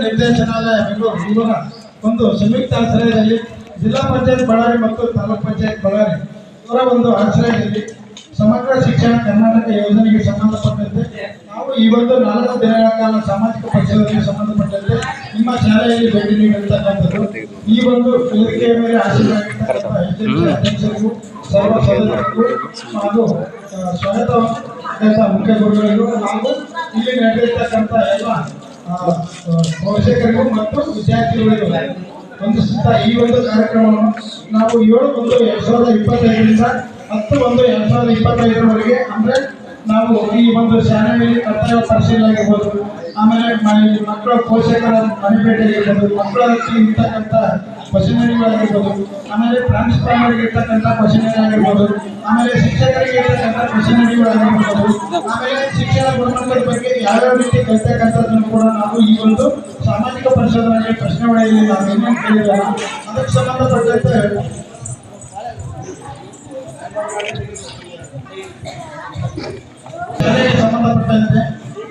ನಿರ್ದೇಶನಾಲಯ ಬೆಂಗಳೂರು ಇವರ ಒಂದು ಸಂಯುಕ್ತ ಆಶ್ರಯದಲ್ಲಿ ಜಿಲ್ಲಾ ಪಂಚಾಯತ್ ಬಳ್ಳಾರಿ ಮತ್ತು ತಾಲೂಕ್ ಪಂಚಾಯತ್ ಬಳ್ಳಾರಿ ಇವರ ಒಂದು ಆಶ್ರಯದಲ್ಲಿ ಸಮಗ್ರ ಶಿಕ್ಷಣ ಕರ್ನಾಟಕ ಯೋಜನೆಗೆ ಸಂಬಂಧಪಟ್ಟಂತೆ ನಾವು ಈ ಒಂದು 4 ದಿನಗಳ ಕಾಲ ಸಾಮಾಜಿಕ ಪರಿಸರಕ್ಕೆ ಸಂಬಂಧಪಟ್ಟಂತೆ ನಿಮ್ಮ ಶಾಲೆಯಲ್ಲಿ ಭೇಟಿ ನೀಡಿರ್ತಕ್ಕಂಥದ್ದು ಈ ಒಂದು ವೇದಿಕೆಯ ಮೇಲೆ ಆಶೀರ್ವಾದ ಅಧ್ಯಕ್ಷರಿಗೂ ಸರ್ವ ಸದಸ್ಯರಿಗೂ ಹಾಗೂ ಸ್ವಾಗತ ಮುಖ್ಯ ಗುರುಗಳಿಗೂ ಹಾಗೂ ಇಲ್ಲಿ ನಡೆದಿರ್ತಕ್ಕಂಥ ಎಲ್ಲ ಪೋಷಕರಿಗೂ ಮತ್ತು ವಿದ್ಯಾರ್ಥಿಗಳಿಗೂ ವಂದಿಸುತ್ತಾ ಈ ಒಂದು ಕಾರ್ಯಕ್ರಮವನ್ನು ನಾವು 7/1/2025ರಿಂದ 10/1/2025ರವರೆಗೆ ಅಂದರೆ ನಾವು ಈ ಒಂದು ಶಾಲೆಯಲ್ಲಿ ಕರ್ತವ್ಯ ಪರಿಶೀಲನೆ ಆಗಿರ್ಬೋದು, ಆಮೇಲೆ ಮಕ್ಕಳ ಪೋಷಕರ ಮನೆಭೇಟಿ ಆಗಿರ್ಬೋದು, ಮಕ್ಕಳ ಇರ್ತಕ್ಕಂಥ ಕ್ವಶನರಿಗಳಾಗಿರ್ಬೋದು, ಆಮೇಲೆ ಪ್ರಾಂಶುಪಾಲರಿಗೆ ಇರ್ತಕ್ಕಂಥ ಕ್ವಶನರಿ ಆಗಿರ್ಬೋದು, ಆಮೇಲೆ ಶಿಕ್ಷಕರಿಗೆ ಇರ್ತಕ್ಕಂಥ ಕ್ವಶನರಿಗಳಾಗಿರ್ಬೋದು, ಆಮೇಲೆ ಶಿಕ್ಷಣ ಗುಣಮಟ್ಟದ ಬಗ್ಗೆ ಯಾವ್ಯಾವ ರೀತಿ ಕಲಿತಕ್ಕಂಥದ್ದನ್ನು ಕೂಡ ನಾವು ಈ ಒಂದು ಸಾಮಾಜಿಕ ಪರಿಸರದಲ್ಲಿ ಪ್ರಶ್ನೆ ಒಳಗೆ ನಾವು ಏನೇನು ಕೇಳಿದಾಗ ಅದಕ್ಕೆ ಸಂಬಂಧಪಟ್ಟಂತೆ ಶಾಲೆಗೆ ಸಂಬಂಧಪಟ್ಟಂತೆ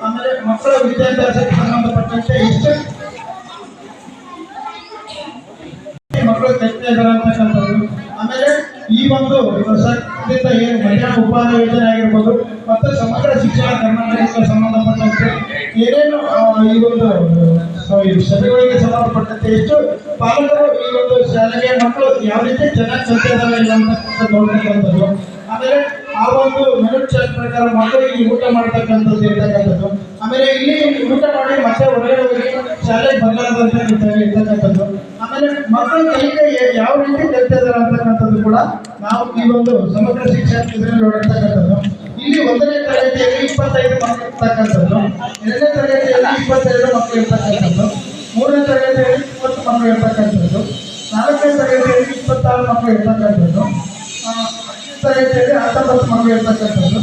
ಆಮೇಲೆ ಮಕ್ಕಳ ವಿದ್ಯಾಭ್ಯಾಸಕ್ಕೆ ಸಂಬಂಧಪಟ್ಟಂತೆ ಎಷ್ಟು ಮಕ್ಕಳು ಕಲಿತಾ ಇದ್ದಾರೆ ಅಂತಕ್ಕಂಥದ್ದು, ಆಮೇಲೆ ಈ ಒಂದು ಸರ್ಕಾರದಿಂದ ಏನು ಮಧ್ಯಾಹ್ನ ಉಪಹಾರ ಯೋಜನೆ ಆಗಿರ್ಬೋದು ಮತ್ತು ಸಮಗ್ರ ಶಿಕ್ಷಣ ಕರ್ನಾಟಕಕ್ಕೆ ಸಂಬಂಧಪಟ್ಟಂತೆ ಏನೇನು ಈ ಒಂದು ಸಭೆಗಳಿಗೆ ಸಂಬಂಧಪಟ್ಟಂತೆ ಎಷ್ಟು ಪಾಲಕರು ಈ ಒಂದು ಶಾಲೆಗೆ ಮಕ್ಕಳು ಯಾವ ರೀತಿ ಚೆನ್ನಾಗಿ ಕಲಿತಾ ಇದ್ದಾರೆ ಇಲ್ಲ ಅಂತ ನೋಡ್ತಕ್ಕಂಥದ್ದು, ಆಮೇಲೆ ಆ ಒಂದು ಮೆನು ಚಾರ್ಟ್ ಪ್ರಕಾರ ಮಕ್ಕಳು ಇಲ್ಲಿ ಊಟ ಮಾಡ್ತಕ್ಕಂಥದ್ದು ಇರ್ತಕ್ಕಂಥದ್ದು, ಆಮೇಲೆ ಇಲ್ಲಿ ಊಟ ಮಾಡಿ ಮತ್ತೆ ಹೊರಗಡೆ ಹೋಗಿ ಶಾಲೆಗೆ ಬರಲಾರ್ದಂತ ಇರ್ತಕ್ಕಂಥದ್ದು, ಆಮೇಲೆ ಮಕ್ಕಳು ಕಲಿಕೆ ಯಾವ ರೀತಿ ಕಲಿತಾ ಇದ್ದಾರೆ ಅಂತಕ್ಕಂಥದ್ದು ಕೂಡ ನಾವು ಈ ಒಂದು ಸಮಗ್ರ ಶಿಕ್ಷಣ ಇದರಲ್ಲಿ ನೋಡಿರ್ತಕ್ಕಂಥದ್ದು. ಇಲ್ಲಿ 1ನೇ ತರಗತಿಯಲ್ಲಿ 25 ಮಕ್ಕಳು ಇರ್ತಕ್ಕಂಥದ್ದು, 2ನೇ ತರಗತಿಯಲ್ಲಿ 22 ಮಕ್ಕಳು ಇರ್ತಕ್ಕಂಥದ್ದು, 3ನೇ ತರಗತಿಯಲ್ಲಿ 20 ಮಕ್ಕಳು ಇರ್ತಕ್ಕಂಥದ್ದು, 4ನೇ ತರಗತಿಯಲ್ಲಿ 26 ಮಕ್ಕಳು ಇರ್ತಕ್ಕಂಥದ್ದು, 5ನೇ ತರಗತಿಯಲ್ಲಿ 19 ಮಕ್ಕಳು ಇರ್ತಕ್ಕಂಥದ್ದು,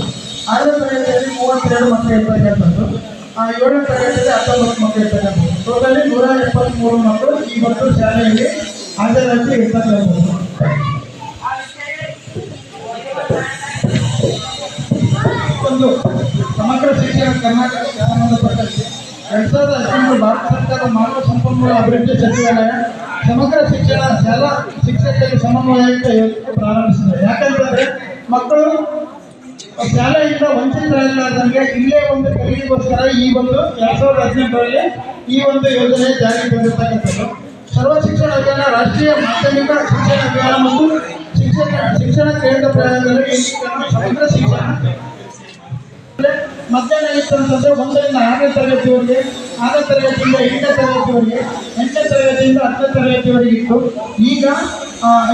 6ನೇ ತರಗತಿಯಲ್ಲಿ 32 ಮಕ್ಕಳು ಇರ್ತಕ್ಕಂಥದ್ದು, 7ನೇ ತರಗತಿಯಲ್ಲಿ 19 ಮಕ್ಕಳು ಇರ್ತಕ್ಕಂಥದ್ದು. ಟೋಟಲಿ 173 ಮಕ್ಕಳು ಈ ಒಂದು ಶಾಲೆಯಲ್ಲಿ ಹಾಜರಾಗಿ ಇರ್ತಕ್ಕಂಥದ್ದು. ಒಂದು ಸಮಗ್ರ ಶಿಕ್ಷಣ ಕರ್ನಾಟಕಕ್ಕೆ ಸಂಬಂಧಪಟ್ಟಂತೆ 2013 ಭಾರತ ಸರ್ಕಾರದ ಮಾನವ ಸಂಪನ್ಮೂಲ ಅಭಿವೃದ್ಧಿ ಸಚಿವಾಲಯ ಸಮಗ್ರ ಶಿಕ್ಷಣ ಶಾಲಾ ಶಿಕ್ಷಕರಿಗೆ ಸಮನ್ವಯಕ್ಕೆ ಪ್ರಾರಂಭಿಸಿದೆ. ಯಾಕಂತಂದ್ರೆ ಮಕ್ಕಳು ಶಾಲೆಯಿಂದ ವಂಚಿತರಾಗಲಾರ್ದಂಗೆ ಇಲ್ಲೇ ಒಂದು ಕಲಿಕೆಗೋಸ್ಕರ ಈ ಒಂದು 2018ರಲ್ಲಿ ಈ ಒಂದು ಯೋಜನೆ ಜಾರಿಗೆ ಬಂದಿರತಕ್ಕಂಥದ್ದು. ಸರ್ವ ಶಿಕ್ಷಣ ಅಭಿಯಾನ ರಾಷ್ಟ್ರೀಯ ಮಾಧ್ಯಮಿಕ ಶಿಕ್ಷಣ ಅಭಿಯಾನ ಮತ್ತು ಶಿಕ್ಷಣ ಕೇಂದ್ರ ಪ್ರಯೋಗದಲ್ಲಿ ಸಮಗ್ರ ಶಿಕ್ಷಣ ಮಧ್ಯಾಹ್ನ ಇತ್ತು ಅಂತಂದ್ರೆ 1ರಿಂದ 6ನೇ ತರಗತಿವರೆಗೆ, 6ನೇ ತರಗತಿಯಿಂದ 8ನೇ ತರಗತಿವರೆಗೆ, 8ನೇ ತರಗತಿಯಿಂದ 10ನೇ ತರಗತಿವರೆಗೆ ಇತ್ತು. ಈಗ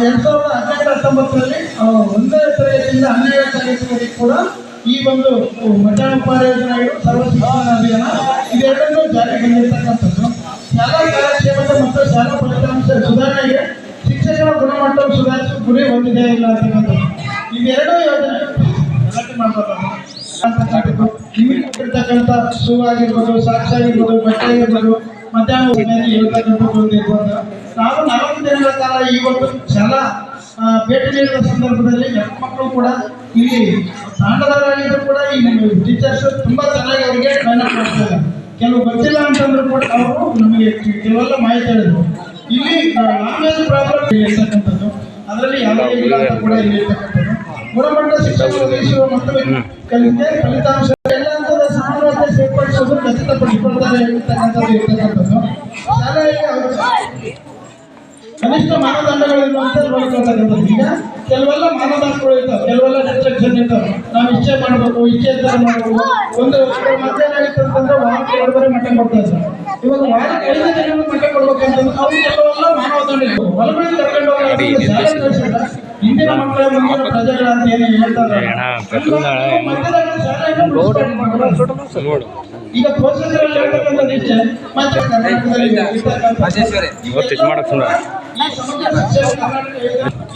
2018-19ರಲ್ಲಿ 1ನೇ ತರಗತಿಯಿಂದ 12ನೇ ತರಗತಿವರೆಗೆ ಕೂಡ ಈ ಒಂದು ಮಧ್ಯಾಹ್ನ ಉಪಹಾರ ಯೋಜನೆ ಸರ್ವ ಶಿಕ್ಷಣ ಅಭಿಯಾನ ಇವೆರಡನ್ನೂ ಜಾರಿಗೆ ಬಂದಿರತಕ್ಕಂಥದ್ದು. ಶಾಲಾ ಕಾರ್ಯಕ್ಷಮತೆ ಮತ್ತು ಶಾಲಾ ಫಲಿತಾಂಶ ಸುಧಾರಣೆಗೆ ಶಿಕ್ಷಕರ ಗುಣಮಟ್ಟವನ್ನು ಸುಧಾರಿಸುವ ಗುರಿ ಹೊಂದಿದೆ ಇಲ್ಲ ಅಂತಕ್ಕಂಥದ್ದು. ಇವೆರಡೂ ಯೋಜನೆ ಇರ್ತಕ್ಕಂಥ ಶೂ ಆಗಿರ್ಬೋದು, ಸಾಕ್ಸ್ ಆಗಿರ್ಬೋದು, ಬಟ್ಟೆ ಆಗಿರ್ಬೋದು, ಮಧ್ಯಾಹ್ನ ಹೇಳ್ತಕ್ಕಂಥದ್ದು ಇರ್ಬೋದು. ನಾವು 40 ದಿನಗಳ ಕಾಲ ಈ ಒಂದು ಶಾಲಾ ಭೇಟಿ ನೀಡಿದ ಸಂದರ್ಭದಲ್ಲಿ ಮಕ್ಕಳು ಕೂಡ ಇಲ್ಲಿ ತಾಂಡದವರಾಗಿದ್ರು ಕೂಡ ಈ ಟೀಚರ್ಸ್ ತುಂಬಾ ಚೆನ್ನಾಗಿ ಅವರಿಗೆ ಟ್ರೈನಪ್ ಮಾಡ್ತಾರೆ. ಕೆಲವು ಗೊತ್ತಿಲ್ಲ ಅಂತಂದ್ರು ಕೂಡ ಅವರು ನಮಗೆ ಕೆಲವೆಲ್ಲ ಮಾಹಿತಿ ಹೇಳಿದ್ರು. ಇಲ್ಲಿ ಲ್ಯಾಂಗ್ವೇಜ್ ಪ್ರಾಬ್ಲಮ್ ಇರ್ತಕ್ಕಂಥದ್ದು ಅದರಲ್ಲಿ ಯಾವುದೇ ಇಲ್ಲ ಅಂತ ಕೂಡ ಇಲ್ಲಿ ಇರ್ತಕ್ಕಂಥದ್ದು. ಗುಣಮಟ್ಟ ಶಿಕ್ಷಣ ಒದಗಿಸುವ ಮತ್ತು ಕಲಿಕೆ ಫಲಿತಾಂಶ ಎಲ್ಲ ಹಂತದ ಸಮಾನತೆ ಸೇರ್ಪಡಿಸೋದು ಖಚಿತಪಡಿಸಿಕೊಳ್ತಾರೆ ಇರ್ತಕ್ಕಂಥದ್ದು ಇರ್ತಕ್ಕಂಥದ್ದು. ಶಾಲೆಯಲ್ಲಿ ಕನಿಷ್ಠ ಮಾನದಂಡಗಳಿರುವಂತ ನೋಡ್ಕೊಳ್ತಕ್ಕಂಥದ್ದು. ಈಗ ಕೆಲವೆಲ್ಲ ಮಾನದಂಡಗಳು ಇರ್ತಾವೆ, ಕೆಲವೆಲ್ಲ ರಿಸ್ಟ್ರಿಕ್ಷನ್ ಇರ್ತಾವೆ. ನಾವು ಇಚ್ಛೆ ಮಾಡಬೇಕು, ಇಚ್ಛೆ ತರ ಮಾಡಬೇಕು. ಒಂದು ಮಧ್ಯಾಹ್ನ ಆಗಿತ್ತು ಅಂತಂದ್ರೆ ವಾರಕ್ಕೆ 2 ಮಟ್ಟ ಕೊಡ್ತಾ ಇದ್ದಾರೆ. ಇವಾಗ ವಾರಕ್ಕೆ 5 ದಿನ ಮಟ್ಟ ಕೊಡ್ಬೇಕಂತಂದ್ರೆ ಅವ್ರು ಕೆಲವೆಲ್ಲ ಮಾನದಂಡ ಇರ್ತವೆ. ಹೊರಗಡೆ ಕರ್ಕೊಂಡು ಹೋಗಿ ಹಿಂದಿನ ಮಕ್ಕಳ ಮುಂದಿನ ಪ್ರಜೆಗಳ ಅಂತ ಏನು ಹೇಳ್ತಾರೆ. ಈಗ ಪೋಷಕರಲ್ಲಿ ಹೇಳ್ತಕ್ಕಂಥ ನಿಜ ಮತ್ತೆ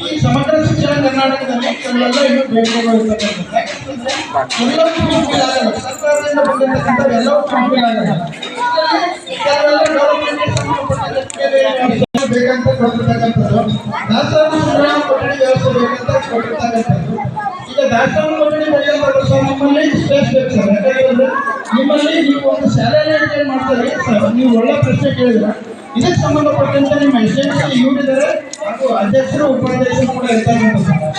ಈ ಸಮಗ್ರ ಶಿಕ್ಷಣ ಕರ್ನಾಟಕದಲ್ಲಿ ಕೆಲವೆಲ್ಲ ಇನ್ನೂ ಬೇಡಿಕೆಗಳು ಇರ್ತಕ್ಕಂಥ ಎಲ್ಲವೂ ಫುಲ್ಫಿಲ್ ಆಗಲ್ಲ. ಸರ್ಕಾರದಿಂದ ಬಂದಿರತಕ್ಕಂಥ ಎಲ್ಲವೂ ಫುಲ್ಫಿಲ್ ಆಗಲ್ಲ. ಬೇಕಂತ ಕೊಟ್ಟಿರ್ತಕ್ಕಂಥದ್ದು ದಾಸೋಹ ಕೊಠಡಿ ವ್ಯವಸ್ಥೆ ಬೇಕಂತ ಕೊಟ್ಟಿರ್ತಕ್ಕಂಥದ್ದು. ಈಗ ದಾಸೋಹ ಕೊಠಡಿ ಬೆಳೆಯುವಂಥ ನಿಮ್ಮಲ್ಲಿ ಸ್ಪೇಸ್ ಬೇಕು ಸರ್. ಯಾಕಂದ್ರೆ ನಿಮ್ಮಲ್ಲಿ ನೀವು ಒಂದು ಶಾಲೆಯಲ್ಲಿ ಮಾಡ್ತಾರೆ ಸರ್, ನೀವು ಒಳ್ಳೆ ಪ್ರಶ್ನೆ ಕೇಳಿದ್ರೆ ಇದಕ್ಕೆ ಸಂಬಂಧಪಟ್ಟಂತೆ ನಿಮ್ಮ ಎಸ್ಎಂಸಿ ಇವರಿದ್ದಾರೆ ಹಾಗೂ ಅಧ್ಯಕ್ಷರು ಉಪಾಧ್ಯಕ್ಷರು ಕೂಡ ಇರ್ತಕ್ಕಂಥದ್ದು.